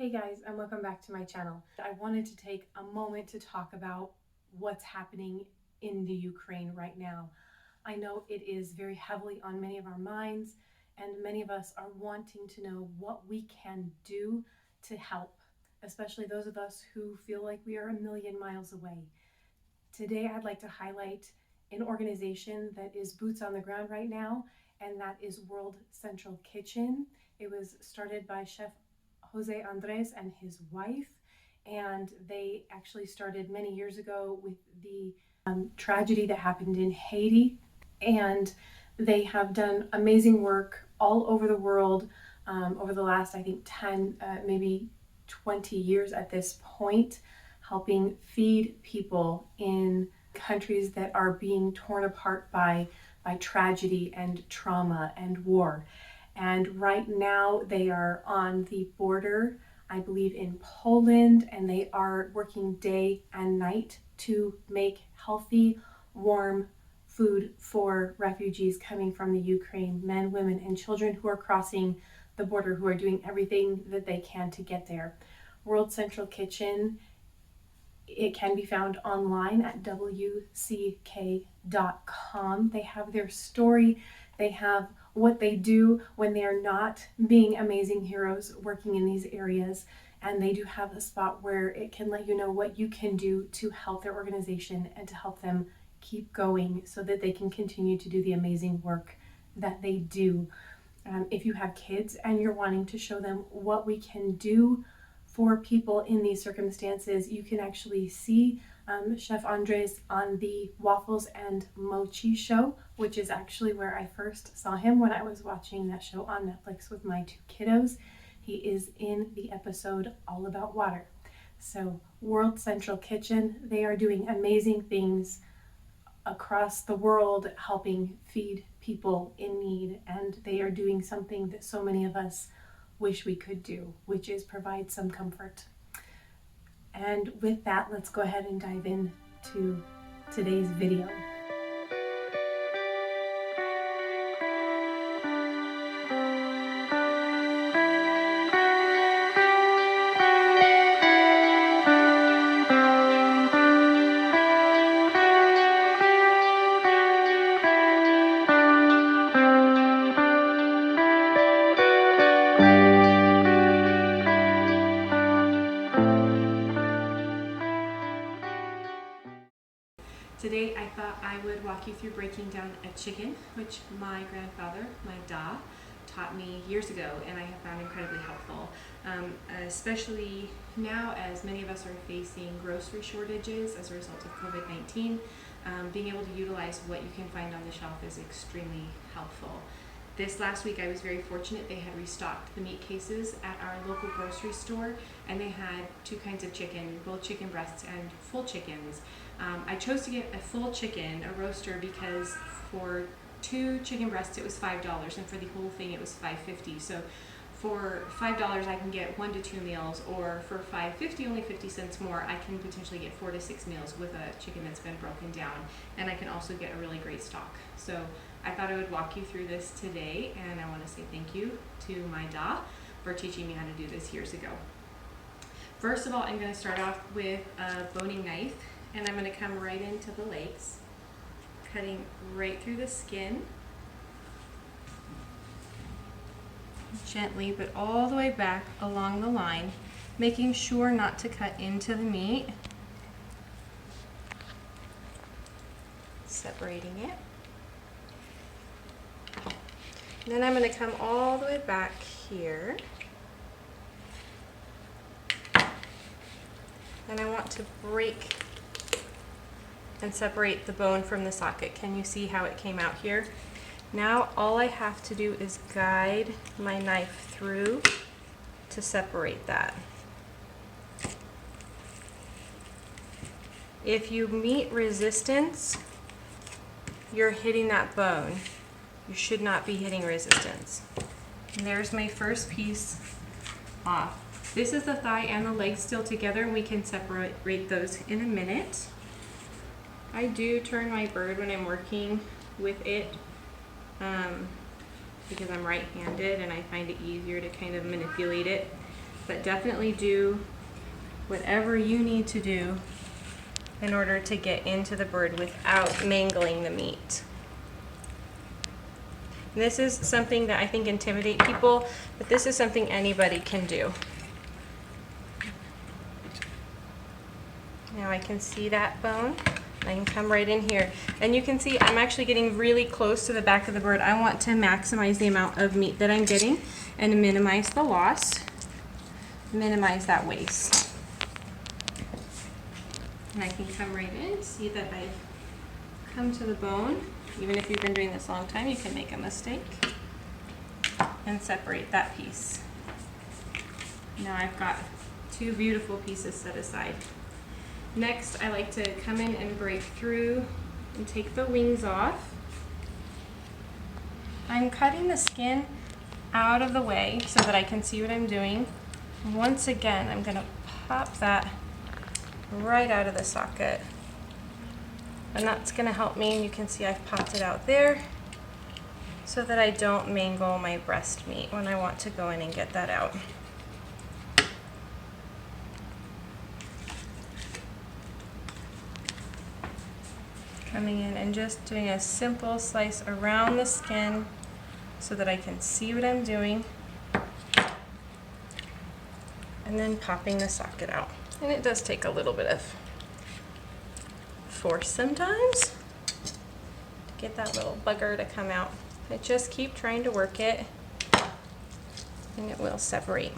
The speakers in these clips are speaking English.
Hey guys, and welcome back to my channel. I wanted to take a moment to talk about what's happening in the Ukraine right now. I know it is very heavily on many of our minds, and many of us are wanting to know what we can do to help, especially those of us who feel like we are a million miles away. Today, I'd like to highlight an organization that is boots on the ground right now, and that is World Central Kitchen. It was started by Chef Jose Andres and his wife, and they actually started many years ago with the tragedy that happened in Haiti, and they have done amazing work all over the world over the last, I think, 10, maybe 20 years at this point, helping feed people in countries that are being torn apart by tragedy and trauma and war. And right now they are on the border, I believe in Poland, and they are working day and night to make healthy, warm food for refugees coming from the Ukraine, men, women, and children who are crossing the border, who are doing everything that they can to get there. World Central Kitchen, it can be found online at wck.com. They have their story, they have what they do when they are not being amazing heroes working in these areas, and they do have a spot where it can let you know what you can do to help their organization and to help them keep going so that they can continue to do the amazing work that they do. If you have kids and you're wanting to show them what we can do for people in these circumstances, you can actually see Chef Andres on the Waffles and Mochi show, which is actually where I first saw him when I was watching that show on Netflix with my two kiddos. He is in the episode all about water. So World Central Kitchen, they are doing amazing things across the world, helping feed people in need, and they are doing something that so many of us wish we could do, which is provide some comfort. And with that, let's go ahead and dive into today's video. Today I thought I would walk you through breaking down a chicken, which my grandfather, my da, taught me years ago, and I have found incredibly helpful, especially now as many of us are facing grocery shortages as a result of COVID-19. Being able to utilize what you can find on the shelf is extremely helpful. This last week I was very fortunate. They had restocked the meat cases at our local grocery store, and they had two kinds of chicken, both chicken breasts and full chickens. I chose to get a full chicken, a roaster, because for two chicken breasts it was $5, and for the whole thing it was $5.50. So for $5 I can get 1 to 2 meals, or for $5.50, only 50 cents more, I can potentially get 4 to 6 meals with a chicken that's been broken down, and I can also get a really great stock. So I thought I would walk you through this today, and I want to say thank you to my da for teaching me how to do this years ago. First of all, I'm going to start off with a boning knife, and I'm going to come right into the legs, cutting right through the skin, gently but all the way back along the line, making sure not to cut into the meat, separating it. And then I'm going to come all the way back here, and I want to break and separate the bone from the socket. Can you see how it came out here? Now all I have to do is guide my knife through to separate that. If you meet resistance, you're hitting that bone. You should not be hitting resistance. And there's my first piece off. This is the thigh and the leg still together, and we can separate those in a minute. I do turn my bird when I'm working with it because I'm right-handed and I find it easier to kind of manipulate it but definitely do whatever you need to do in order to get into the bird without mangling the meat. This is something that I think intimidates people, but this is something anybody can do. Now I can see that bone. I can come right in here. And you can see I'm actually getting really close to the back of the bird. I want to maximize the amount of meat that I'm getting and minimize the loss, minimize that waste. And I can come right in, see that I've come to the bone. Even if you've been doing this a long time, you can make a mistake and separate that piece. Now I've got two beautiful pieces set aside. Next, I like to come in and break through and take the wings off. I'm cutting the skin out of the way so that I can see what I'm doing. Once again, I'm going to pop that right out of the socket. And that's going to help me, and you can see I've popped it out there so that I don't mangle my breast meat when I want to go in and get that out. Coming in and just doing a simple slice around the skin so that I can see what I'm doing, and then popping the socket out. And it does take a little bit of force sometimes to get that little bugger to come out. But just keep trying to work it and it will separate.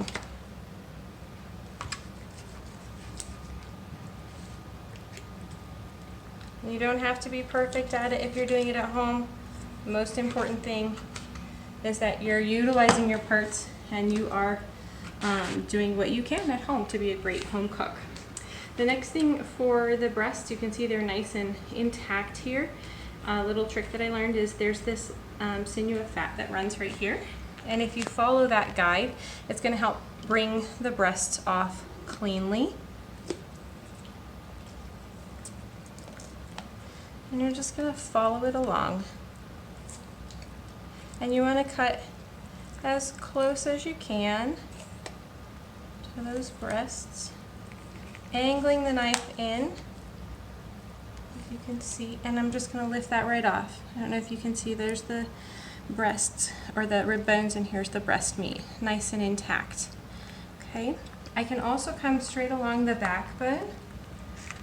You don't have to be perfect at it if you're doing it at home. The most important thing is that you're utilizing your parts and you are doing what you can at home to be a great home cook. The next thing for the breasts, you can see they're nice and intact here. A little trick that I learned is there's this sinew of fat that runs right here. And if you follow that guide, it's going to help bring the breasts off cleanly. And you're just going to follow it along. And you want to cut as close as you can to those breasts, angling the knife in, if you can see, and I'm just going to lift that right off. I don't know if you can see, there's the breasts, or the rib bones, and here's the breast meat, nice and intact. Okay, I can also come straight along the backbone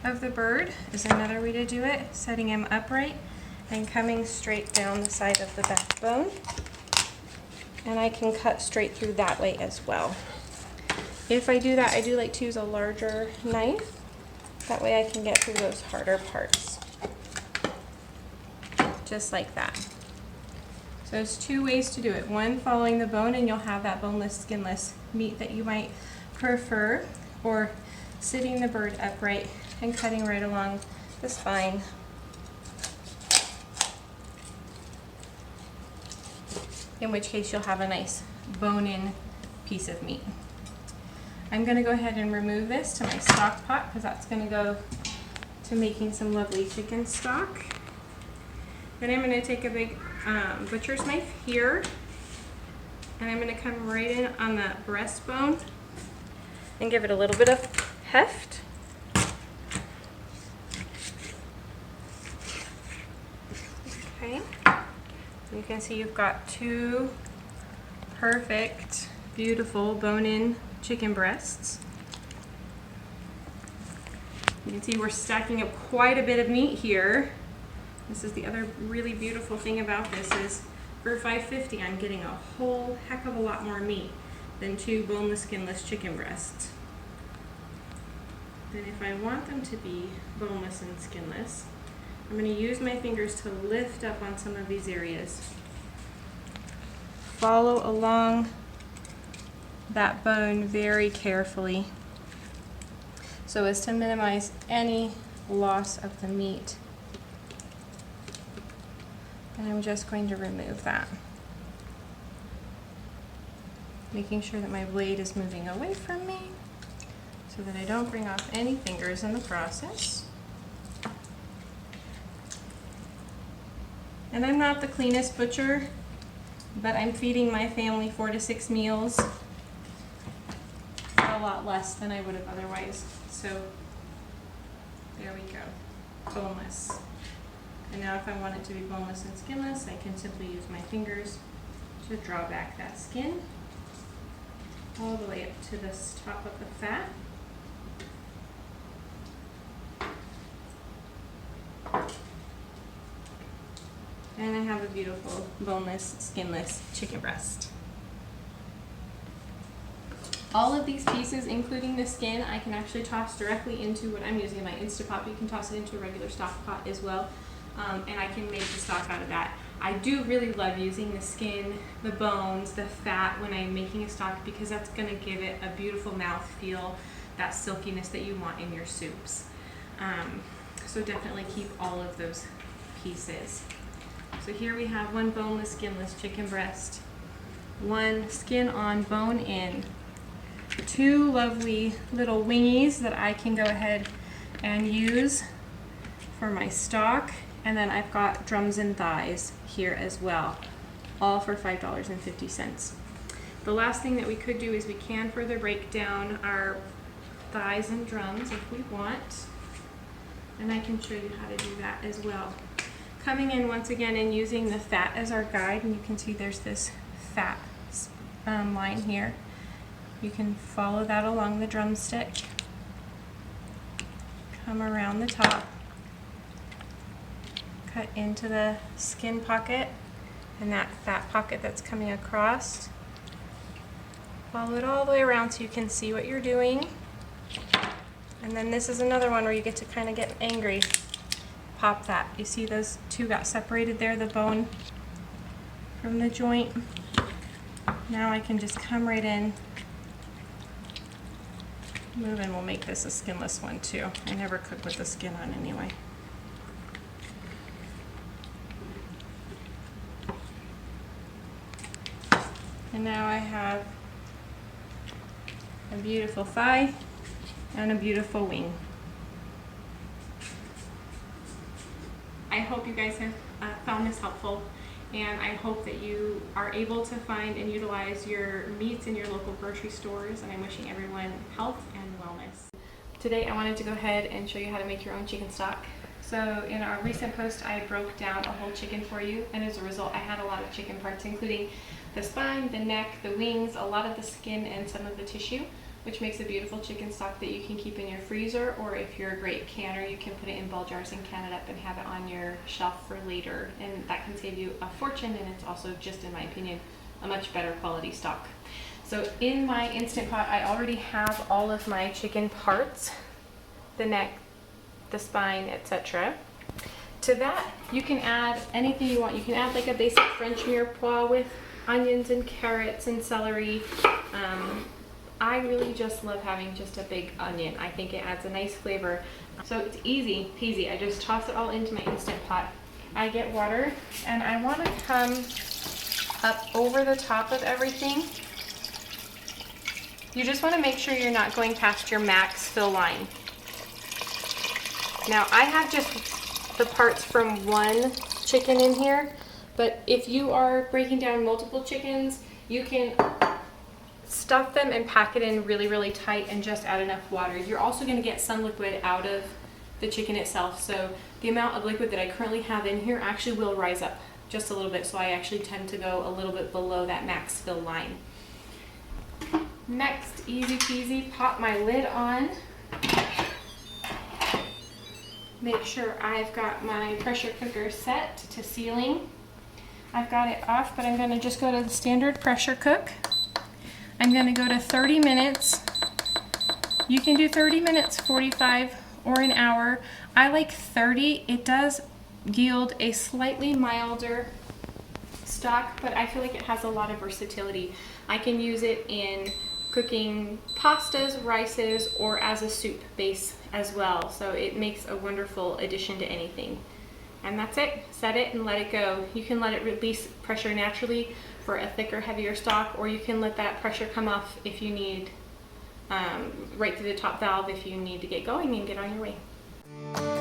of the bird, is another way to do it, setting him upright and coming straight down the side of the backbone. And I can cut straight through that way as well. If I do that, I do like to use a larger knife. That way I can get through those harder parts. Just like that. So there's two ways to do it. One, following the bone, and you'll have that boneless, skinless meat that you might prefer, or sitting the bird upright and cutting right along the spine. In which case you'll have a nice bone-in piece of meat. I'm going to go ahead and remove this to my stock pot because that's going to go to making some lovely chicken stock. Then I'm going to take a big butcher's knife here, and I'm going to come right in on the breastbone and give it a little bit of heft. Okay, you can see you've got two perfect, beautiful bone-in chicken breasts. You can see we're stacking up quite a bit of meat here. This is the other really beautiful thing about this is for $5.50 I'm getting a whole heck of a lot more meat than two boneless, skinless chicken breasts. Then if I want them to be boneless and skinless, I'm going to use my fingers to lift up on some of these areas. Follow along that bone very carefully so as to minimize any loss of the meat. And I'm just going to remove that, making sure that my blade is moving away from me so that I don't bring off any fingers in the process. And I'm not the cleanest butcher, but I'm feeding my family 4 to 6 meals a lot less than I would have otherwise. So there we go, boneless. And now if I want it to be boneless and skinless, I can simply use my fingers to draw back that skin all the way up to the top of the fat. And I have a beautiful boneless, skinless chicken breast. All of these pieces, including the skin, I can actually toss directly into what I'm using in my Instant Pot. You can toss it into a regular stock pot as well, and I can make the stock out of that. I do really love using the skin, the bones, the fat when I'm making a stock because that's going to give it a beautiful mouth feel, that silkiness that you want in your soups. So definitely keep all of those pieces. So here we have one boneless, skinless chicken breast, one skin on, bone in, two lovely little wingies that I can go ahead and use for my stock, and then I've got drums and thighs here as well, all for $5.50. The last thing that we could do is we can further break down our thighs and drums if we want, and I can show you how to do that as well. Coming in once again and using the fat as our guide, and you can see there's this fat line here. You can follow that along the drumstick, come around the top, cut into the skin pocket and that fat pocket that's coming across. Follow it all the way around so you can see what you're doing. And then this is another one where you get to kind of get angry. Pop that. You see those two got separated there, the bone from the joint. Now I can just come right in, move, and we'll make this a skinless one too. I never cook with the skin on anyway. And now I have a beautiful thigh and a beautiful wing. I hope you guys have found this helpful, and I hope that you are able to find and utilize your meats in your local grocery stores, and I'm wishing everyone health and wellness. Today I wanted to go ahead and show you how to make your own chicken stock. So in our recent post I broke down a whole chicken for you, and as a result I had a lot of chicken parts, including the spine, the neck, the wings, a lot of the skin, and some of the tissue, which makes a beautiful chicken stock that you can keep in your freezer, or if you're a great canner, you can put it in ball jars and can it up and have it on your shelf for later, and that can save you a fortune, and it's also, just in my opinion, a much better quality stock. So in my Instant Pot, I already have all of my chicken parts, the neck, the spine, etc. To that, you can add anything you want. You can add like a basic French mirepoix with onions and carrots and celery. I really just love having just a big onion. I think it adds a nice flavor. So it's easy peasy. I just toss it all into my Instant Pot. I get water, and I want to come up over the top of everything. You just want to make sure you're not going past your max fill line. Now I have just the parts from one chicken in here, but if you are breaking down multiple chickens, you can stuff them and pack it in really, really tight and just add enough water. You're also going to get some liquid out of the chicken itself, so the amount of liquid that I currently have in here actually will rise up just a little bit, so I actually tend to go a little bit below that max fill line. Next, easy peasy, pop my lid on. Make sure I've got my pressure cooker set to sealing. I've got it off, but I'm going to just go to the standard pressure cook. I'm going to go to 30 minutes. You can do 30 minutes, 45, or an hour. I like 30. It does yield a slightly milder stock, but I feel like it has a lot of versatility. I can use it in cooking pastas, rices, or as a soup base as well. So it makes a wonderful addition to anything. And that's it. Set it and let it go. You can let it release pressure naturally for a thicker, heavier stock, or you can let that pressure come off if you need, right through the top valve if you need to get going and get on your way.